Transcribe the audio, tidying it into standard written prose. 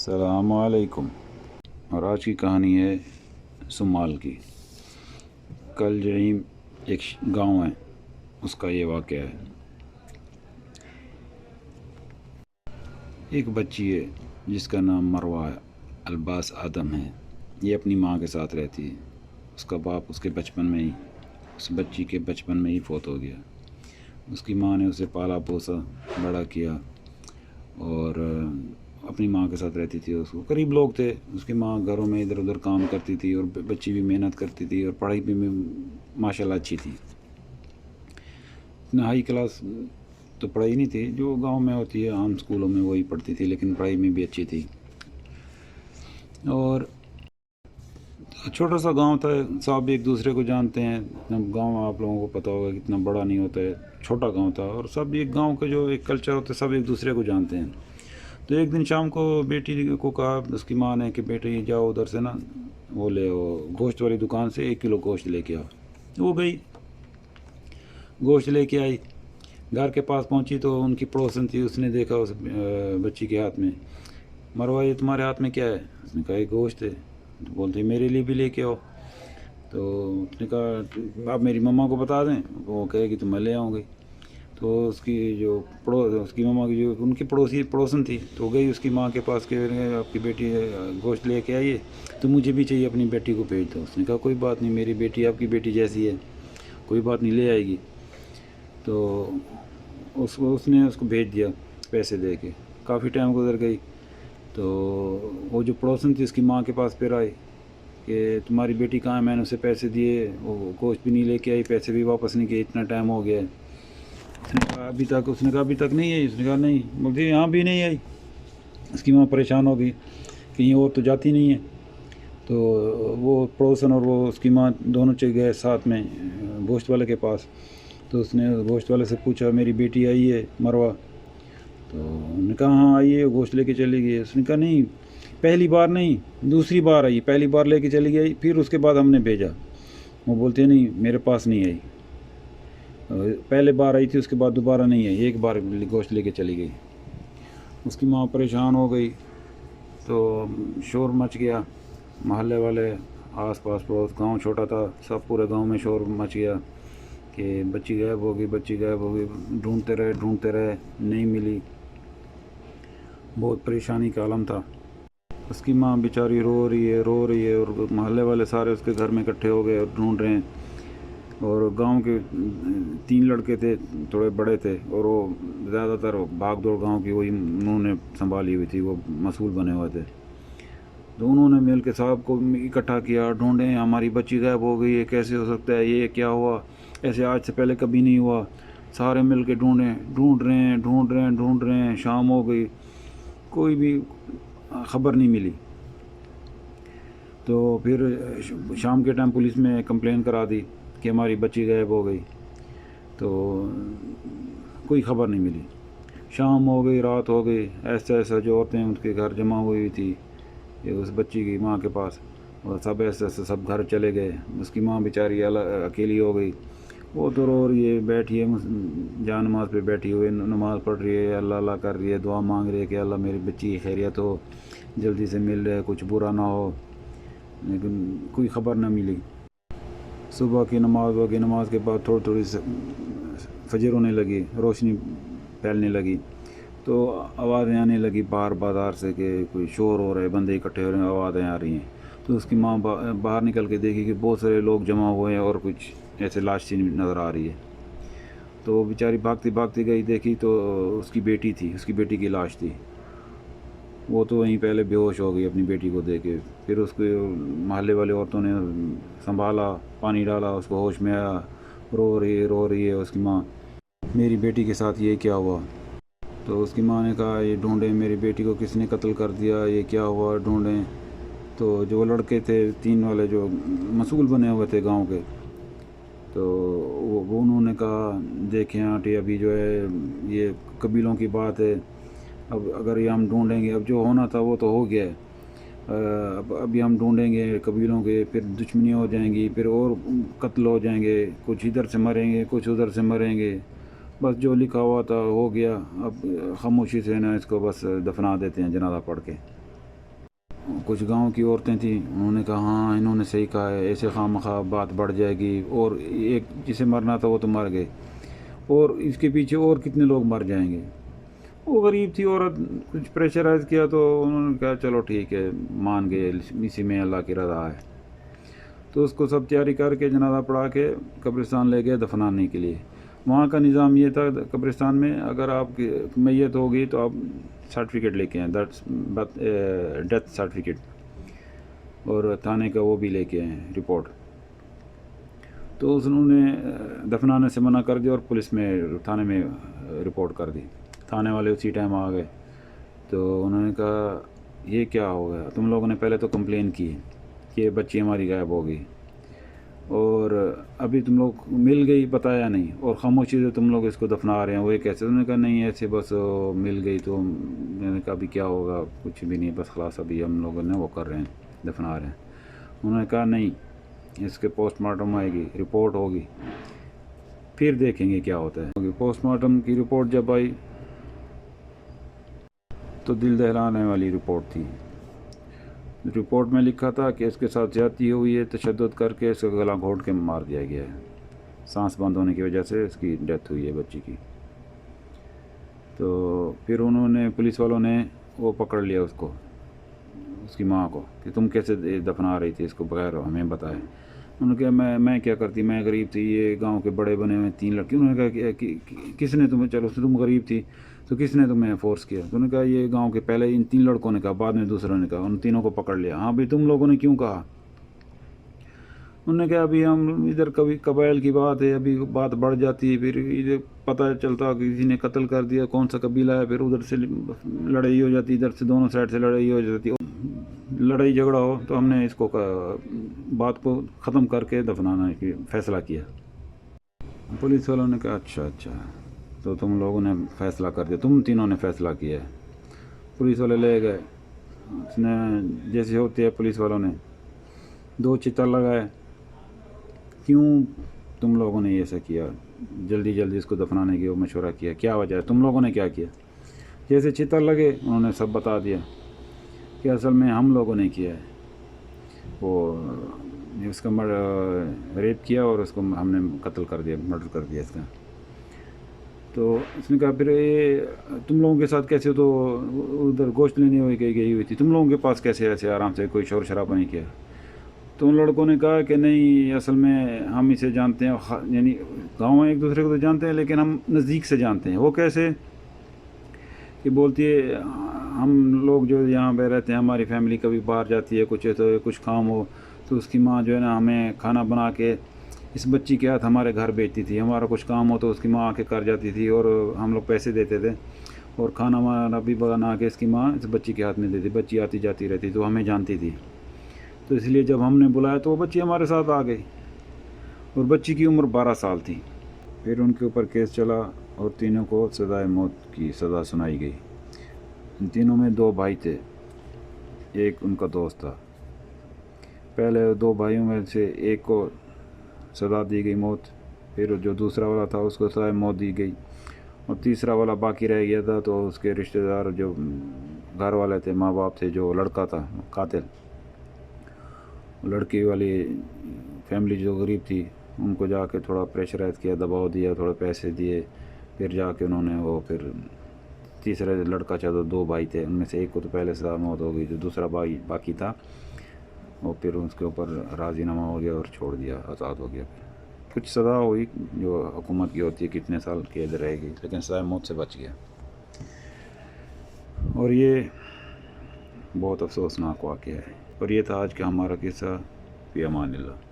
السلام علیکم۔ اور آج کی کہانی ہے سمال کی۔ کل جعیم ایک گاؤں ہے، اس کا یہ واقعہ ہے۔ ایک بچی ہے جس کا نام مروہ الباس آدم ہے۔ یہ اپنی ماں کے ساتھ رہتی ہے۔ اس کا باپ اس بچی کے بچپن میں ہی فوت ہو گیا۔ اس کی ماں نے اسے پالا پوسا، بڑا کیا اور اپنی ماں کے ساتھ رہتی تھی۔ اس کو قریب لوگ تھے، اس کی ماں گھروں میں ادھر ادھر کام کرتی تھی اور بچی بھی محنت کرتی تھی اور پڑھائی بھی ماشاءاللہ اچھی تھی۔ اتنا ہائی کلاس تو پڑھائی نہیں تھی جو گاؤں میں ہوتی ہے، عام اسکولوں میں وہی پڑھتی تھی، لیکن پڑھائی میں بھی اچھی تھی۔ اور چھوٹا سا گاؤں تھا، سب ایک دوسرے کو جانتے ہیں۔ گاؤں آپ لوگوں کو پتہ ہوگا کتنا بڑا نہیں ہوتا ہے، چھوٹا گاؤں تھا اور سب ایک گاؤں کا جو ایک کلچر ہوتا ہے سب ایک دوسرے کو جانتے ہیں۔ تو ایک دن شام کو بیٹی کو کہا اس کی ماں نے کہ بیٹی جاؤ ادھر سے نا وہ لے گوشت والی دکان سے 1 کلو گوشت لے کے آؤ۔ وہ گئی، گوشت لے کے آئی، گھر کے پاس پہنچی تو ان کی پڑوسن تھی، اس نے دیکھا اس بچی کے ہاتھ میں، مروہ یہ تمہارے ہاتھ میں کیا ہے؟ اس نے کہا یہ گوشت ہے۔ تو بولتے میرے لیے بھی لے کے آؤ۔ تو اس نے کہا آپ میری مما کو بتا دیں، وہ کہے کہ تو میں لے آؤں گی۔ تو اس کی اس کی مما کی جو ان کی پڑوسن تھی تو گئی اس کی ماں کے پاس کہ آپ کی بیٹی گوشت لے کے آئیے تو مجھے بھی چاہیے، اپنی بیٹی کو بھیج دو۔ اس نے کہا کوئی بات نہیں، میری بیٹی آپ کی بیٹی جیسی ہے، کوئی بات نہیں، لے آئے گی۔ تو اس نے اس کو بھیج دیا پیسے دے کے۔ کافی ٹائم گزر گئی تو وہ جو پڑوسن تھی اس کی ماں کے پاس پھر آئی کہ تمہاری بیٹی کہاں ہے؟ میں نے اسے پیسے دیے، وہ گوشت بھی نہیں لے کے آئی، پیسے بھی واپس نہیں کیے، اتنا ٹائم ہو گیا ہے۔ اس نے کہا ابھی تک نہیں آئی؟ اس نے کہا نہیں، بولتی یہاں بھی نہیں آئی۔ اس کی ماں پریشان ہو گئی، کہیں اور تو جاتی نہیں ہے۔ تو وہ پڑوسن اور وہ اس کی ماں دونوں چلے گئے ساتھ میں گوشت والے کے پاس۔ تو اس نے گوشت والے سے پوچھا میری بیٹی آئی ہے مروہ؟ تو انہوں نے کہا ہاں آئی ہے، گوشت لے کے چلی گئی۔ اس نے کہا نہیں، پہلی بار نہیں، دوسری بار آئی، پہلی بار لے کے چلی گئی، پھر اس کے بعد ہم نے بھیجا۔ وہ بولتے نہیں میرے پاس نہیں آئی، پہلے بار آئی تھی، اس کے بعد دوبارہ نہیں آئی، ایک بار گوشت لے کے چلی گئی۔ اس کی ماں پریشان ہو گئی تو شور مچ گیا، محلے والے آس پاس پڑوس، گاؤں چھوٹا تھا، سب پورے گاؤں میں شور مچ گیا کہ بچی غائب ہوگی، بچی غائب ہوگی۔ ڈھونڈتے رہے، نہیں ملی، بہت پریشانی کا عالم تھا۔ اس کی ماں بیچاری رو رہی ہے اور محلے والے سارے اس کے گھر میں اکٹھے ہو گئے اور ڈھونڈ رہے ہیں۔ اور گاؤں کے 3 لڑکے تھے، تھوڑے بڑے تھے، اور وہ زیادہ تر بھاگ دوڑ گاؤں کی وہی انہوں نے سنبھالی ہوئی تھی، وہ مسئول بنے ہوئے تھے۔ تو انہوں نے مل کے صاحب کو اکٹھا کیا، ڈھونڈیں ہماری بچی غائب ہو گئی ہے، کیسے ہو سکتا ہے، یہ کیا ہوا، ایسے آج سے پہلے کبھی نہیں ہوا۔ سارے مل کے ڈھونڈ رہے ہیں، شام ہو گئی، کوئی بھی خبر نہیں ملی۔ تو پھر شام کے ٹائم پولیس میں کمپلین کرا دی کہ ہماری بچی غائب ہو گئی، تو کوئی خبر نہیں ملی۔ شام ہو گئی، رات ہو گئی، ایسا جو عورتیں ان کے گھر جمع ہوئی تھی یہ اس بچی کی ماں کے پاس، اور سب ایسے سب گھر چلے گئے۔ اس کی ماں بیچاری اکیلی ہو گئی، وہ تو رو رہی ہے، بیٹھی ہے جان نماز پہ بیٹھی ہوئی، نماز پڑھ رہی ہے، اللہ اللہ کر رہی ہے، دعا مانگ رہی ہے کہ اللہ میری بچی کی خیریت ہو، جلدی سے مل رہے، کچھ برا نہ ہو، لیکن کوئی خبر نہ ملی۔ صبح کی نماز ہوگی، نماز کے بعد تھوڑی فجر ہونے لگی، روشنی پھیلنے لگی، تو آوازیں آنے لگی باہر بازار سے کہ کوئی شور ہو رہا ہے، بندے اکٹھے ہو رہے ہیں، آوازیں آ رہی ہیں۔ تو اس کی ماں باہر نکل کے دیکھی کہ بہت سارے لوگ جمع ہوئے ہیں اور کچھ ایسے لاش سی نظر آ رہی ہے۔ تو وہ بیچاری بھاگتی گئی، دیکھی تو اس کی بیٹی تھی، اس کی بیٹی کی لاش تھی۔ وہ تو وہیں پہلے بے ہوش ہو گئی اپنی بیٹی کو دیکھ کے۔ پھر اس کو محلے والے عورتوں نے سنبھالا، پانی ڈالا، اس کو ہوش میں آیا، رو رہی ہے اس کی ماں، میری بیٹی کے ساتھ یہ کیا ہوا؟ تو اس کی ماں نے کہا یہ ڈھونڈیں میری بیٹی کو، کس نے قتل کر دیا، یہ کیا ہوا، ڈھونڈیں۔ تو جو لڑکے تھے 3 والے جو مسئول بنے ہوئے تھے گاؤں کے، تو وہ انہوں نے کہا دیکھیں آنٹی ابھی جو ہے یہ قبیلوں کی بات ہے، اب اگر یہ ہم ڈھونڈیں گے، اب جو ہونا تھا وہ تو ہو گیا ہے، ابھی ہم ڈھونڈیں گے قبیلوں کے، پھر دشمنیاں ہو جائیں گی، پھر اور قتل ہو جائیں گے، کچھ ادھر سے مریں گے، کچھ ادھر سے مریں گے، بس جو لکھا ہوا تھا ہو گیا، اب خاموشی سے نا اس کو بس دفنا دیتے ہیں جنازہ پڑھ کے۔ کچھ گاؤں کی عورتیں تھیں، انہوں نے کہا ہاں انہوں نے صحیح کہا ہے، ایسے خواہ مخواہ بات بڑھ جائے گی، اور ایک جسے مرنا تھا وہ تو مر گئے، اور اس کے پیچھے اور کتنے لوگ مر جائیں گے۔ وہ غریب تھی عورت، کچھ پریشرائز کیا تو انہوں نے کہا چلو ٹھیک ہے، مان گئے، اسی میں اللہ کی رضا ہے۔ تو اس کو سب تیاری کر کے جنازہ پڑھا کے قبرستان لے گئے دفنانے کے لیے۔ وہاں کا نظام یہ تھا قبرستان میں، اگر آپ کی میت ہوگی تو آپ سرٹیفکیٹ لے کے آئیں، ڈیتھ سرٹیفکیٹ، اور تھانے کا وہ بھی لے کے آئیں رپورٹ۔ تو انہوں نے دفنانے سے منع کر دیا اور پولیس میں تھانے میں رپورٹ کر دی۔ تھانے والے اسی ٹائم آ گئے، تو انہوں نے کہا یہ کیا ہو گیا، تم لوگوں نے پہلے تو کمپلین کی کہ بچی ہماری غائب ہو گئی، اور ابھی تم لوگ مل گئی بتایا نہیں، اور خاموشی سے تم لوگ اس کو دفنا رہے ہیں، وہ کیسے؟ انہوں نے کہا نہیں ایسے بس مل گئی، تو میں نے کہا ابھی کیا ہوگا، کچھ بھی نہیں، بس خلاص ابھی ہم لوگوں نے وہ کر رہے ہیں، دفنا رہے ہیں۔ انہوں نے کہا نہیں، اس کے پوسٹ مارٹم آئے گی، رپورٹ ہوگی، پھر دیکھیں گے کیا ہوتا ہے۔ پوسٹ مارٹم کی رپورٹ جب آئی تو دل دہلانے والی رپورٹ تھی۔ رپورٹ میں لکھا تھا کہ اس کے ساتھ زیادتی ہوئی ہے، تشدد کر کے اس کا گلا گھونٹ کے مار دیا گیا ہے، سانس بند ہونے کی وجہ سے اس کی ڈیتھ ہوئی ہے بچی کی۔ تو پھر انہوں نے پولیس والوں نے وہ پکڑ لیا اس کو، اس کی ماں کو، کہ تم کیسے دفنا رہی تھی اس کو بغیر ہمیں بتائے۔ انہوں نے کہا میں کیا کرتی، میں غریب تھی، یہ گاؤں کے بڑے بنے ہوئے 3 لڑکی۔ انہوں نے کہا کہ کس نے تمہیں، چلو تم غریب تھی تو کس نے تمہیں فورس کیا؟ تو انہوں نے کہا یہ گاؤں کے پہلے ان 3 لڑکوں نے کہا، بعد میں دوسروں نے کہا، ان تینوں کو پکڑ لیا۔ ہاں بھائی تم لوگوں نے کیوں کہا؟ انہوں نے کہا ابھی ہم ادھر کبھی قبائل کی بات ہے، ابھی بات بڑھ جاتی ہے، پھر ادھر پتہ چلتا کہ کسی نے قتل کر دیا، کون سا قبیلہ ہے، پھر ادھر سے لڑائی ہو جاتی، ادھر سے دونوں سائڈ سے لڑائی ہو جاتی، لڑائی جھگڑا ہو، تو ہم نے اس کو بات کو ختم کر کے دفنانا کی فیصلہ کیا۔ پولیس والوں نے کہا اچھا تو تم لوگوں نے فیصلہ کر دیا، تم تینوں نے فیصلہ کیا ہے۔ پولیس والے لے گئے، اس نے جیسے ہوتے ہیں پولیس والوں نے 2 چتا لگائے، کیوں تم لوگوں نے ایسا کیا، جلدی اس کو دفنانے کی وہ مشورہ کیا، کیا وجہ ہے، تم لوگوں نے کیا کیا؟ جیسے چتا لگے انہوں نے سب بتا دیا کہ اصل میں ہم لوگوں نے کیا ہے، وہ اس کا ریپ کیا اور اس کو ہم نے قتل کر دیا، مرڈر کر دیا اس کا۔ تو اس نے کہا پھر یہ تم لوگوں کے ساتھ کیسے، تو ادھر گوشت لینے گئی ہوئی تھی، تم لوگوں کے پاس کیسے ایسے آرام سے کوئی شور شرابہ نہیں کیا؟ تو ان لڑکوں نے کہا کہ نہیں اصل میں ہم اسے جانتے ہیں، یعنی گاؤں میں ایک دوسرے کو تو جانتے ہیں لیکن ہم نزدیک سے جانتے ہیں۔ وہ کیسے؟ کہ بولتی ہے ہم لوگ جو یہاں پہ رہتے ہیں، ہماری فیملی کبھی باہر جاتی ہے، کچھ کام ہو تو اس کی ماں جو ہے نا ہمیں کھانا بنا کے اس بچی کے ہاتھ ہمارے گھر بھیجتی تھی، ہمارا کچھ کام ہو تو اس کی ماں آ کے کر جاتی تھی، اور ہم لوگ پیسے دیتے تھے، اور کھانا وانا بھی بنا کے اس کی ماں اس بچی کے ہاتھ میں دیتی، بچی آتی جاتی رہتی تو ہمیں جانتی تھی۔ تو اس لیے جب ہم نے بلایا تو وہ بچی ہمارے ساتھ آ گئی، اور بچی کی عمر 12 سال تھی۔ پھر ان کے اوپر کیس چلا اور تینوں کو سزائے موت کی سزا سنائی گئی۔ ان تینوں میں 2 بھائی تھے، ایک ان کا دوست تھا۔ پہلے 2 بھائیوں میں سے ایک کو سزا دی گئی موت، پھر جو دوسرا والا تھا اس کو سزائے موت دی گئی، اور تیسرا والا باقی رہ گیا تھا، تو اس کے رشتہ دار جو گھر والے تھے، ماں باپ تھے، جو لڑکا تھا قاتل، لڑکی والی فیملی جو غریب تھی ان کو جا کے تھوڑا پریشرائز کیا، دباؤ دیا، تھوڑے پیسے دیے، پھر جا کے انہوں نے وہ پھر تیسرا لڑکا چاہتا 2 بھائی تھے، ان میں سے ایک کو تو پہلے سزا موت ہو گئی، جو دوسرا بھائی باقی تھا وہ پھر اس کے اوپر راضی نامہ ہو گیا اور چھوڑ دیا، آزاد ہو گیا۔ پھر کچھ سزا ہوئی جو حکومت کی ہوتی ہے، کتنے سال قید رہے گی، لیکن سزائے موت سے بچ گیا۔ اور یہ بہت افسوسناک واقعہ ہے۔ اور یہ تھا آج کا ہمارا قصہ، فی امان اللہ۔